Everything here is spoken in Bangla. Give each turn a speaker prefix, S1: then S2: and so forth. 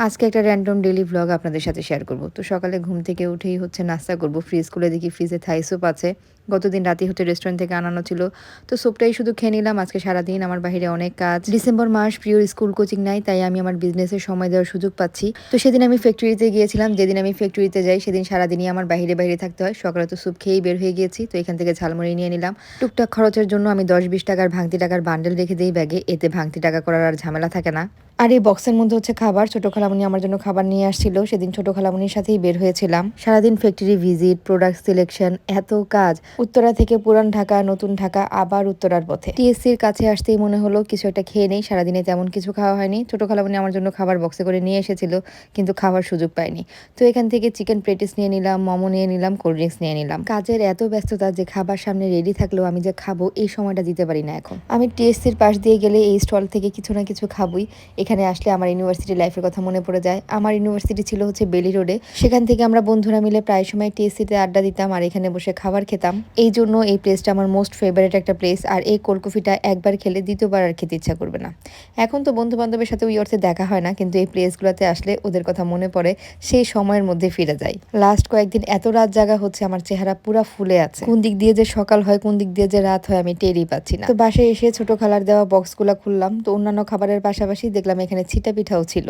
S1: আজকে একটা র‍্যান্ডম ডেইলি ভ্লগ আপনাদের সাথে শেয়ার করব। তো সকালে ঘুম থেকে উঠেই নাস্তা করব। ফ্রিজ খুলে দেখি ফ্রিজে থাই স্যুপ আছে। গতদিন রাতেই রেস্টুরেন্ট থেকে আনানো ছিল। তো স্যুপটাই শুধু খেয়ে নিলাম। আজকে সারাদিন আমার বাহিরে অনেক কাজ। ডিসেম্বর মাস, প্রিয়র স্কুল কোচিং নাই, তাই আমি আমার বিজনেসের সময় দেওয়ার সুযোগ পাচ্ছি। তো সেদিন আমি ফ্যাক্টরিতে গিয়েছিলাম। যেদিন আমি ফ্যাক্টরিতে যাই সেদিন সারাদিনই আমার বাহিরে থাকতে হয়। সকালে তো স্যুপ খেয়েই বের হয়ে গিয়েছি। তো এখান থেকে ঝালমুড়ি নিয়ে নিলাম। টুকটাক খরচের জন্য আমি ১০-২০ টাকার ভাঙতি টাকার বান্ডেল রেখে দেই ব্যাগে। এতে ভাঙতি টাকা করার আর ঝামেলা থাকে না। আর এই বক্সের মধ্যে খাবার। ছোট খালামণি আমার জন্য খাবার নিয়ে আসছিল। সেদিন ছোট খালামণির সাথেই বের হয়েছিলাম। সারাদিন ফ্যাক্টরি ভিজিট, প্রোডাক্ট সিলেকশন, এত কাজ। উত্তরা থেকে পুরান ঢাকা, নতুন ঢাকা, আবার উত্তরার পথে। টিএসসির কাছে আসতেই মনে হলো কিছু একটা খেয়ে নেই। সারাদিনে তেমন কিছু খাওয়া হয়নি। ছোট খালামণি আমার জন্য খাবার বক্সে করে নিয়ে এসেছিল, কিন্তু খাওয়ার সুযোগ পাইনি। তো এখান থেকে চিকেন প্যাটিস নিয়ে নিলাম, মোমো নিয়ে নিলাম, কোল্ড ড্রিঙ্কস নিয়ে নিলাম। কাজের এত ব্যস্ততা যে খাবার সামনে রেডি থাকলেও আমি যে খাবো এই সময়টা দিতে পারি না এখন। আমি টিএসসির পাশ দিয়ে গেলে এই স্টল থেকে কিছু না কিছু খাবই। এখানে আসলে আমার ইউনিভার্সিটি লাইফের কথা মনে পড়ে যায়। আমার ইউনিভার্সিটি ছিল বেলি রোডে। সেখান থেকে আমরা বন্ধুরা মিলে প্রায় সময় টিএসসিতে আড্ডা দিতাম আর এখানে বসে খাবার খেতাম। এই জন্য এই প্লেসটা আমার মোস্ট ফেভারিট একটা প্লেস। আর এই কোল্ড কফিটা একবার খেলে দ্বিতীয়বার আর খেতে ইচ্ছা করবে না। এখন তো বন্ধু বান্ধবের সাথে ওই অর্থে দেখা হয় না, কিন্তু এই প্লেসগুলোতে আসলে ওদের কথা মনে পড়ে। সেই সময়ের মধ্যে ফিরে যাই। লাস্ট কয়েকদিন এত রাত জাগা হচ্ছে, আমার চেহারা পুরা ফুলে আছে। কোন দিক দিয়ে যে সকাল হয়, কোন দিক দিয়ে যে রাত হয়, আমি টেরই পাচ্ছি না। তো বাসায় এসে ছোট খালার দেওয়া বক্সগুলা খুললাম। তো অন্যান্য খাবারের পাশাপাশি দেখলাম এখানে ছিটা পিঠাও ছিল।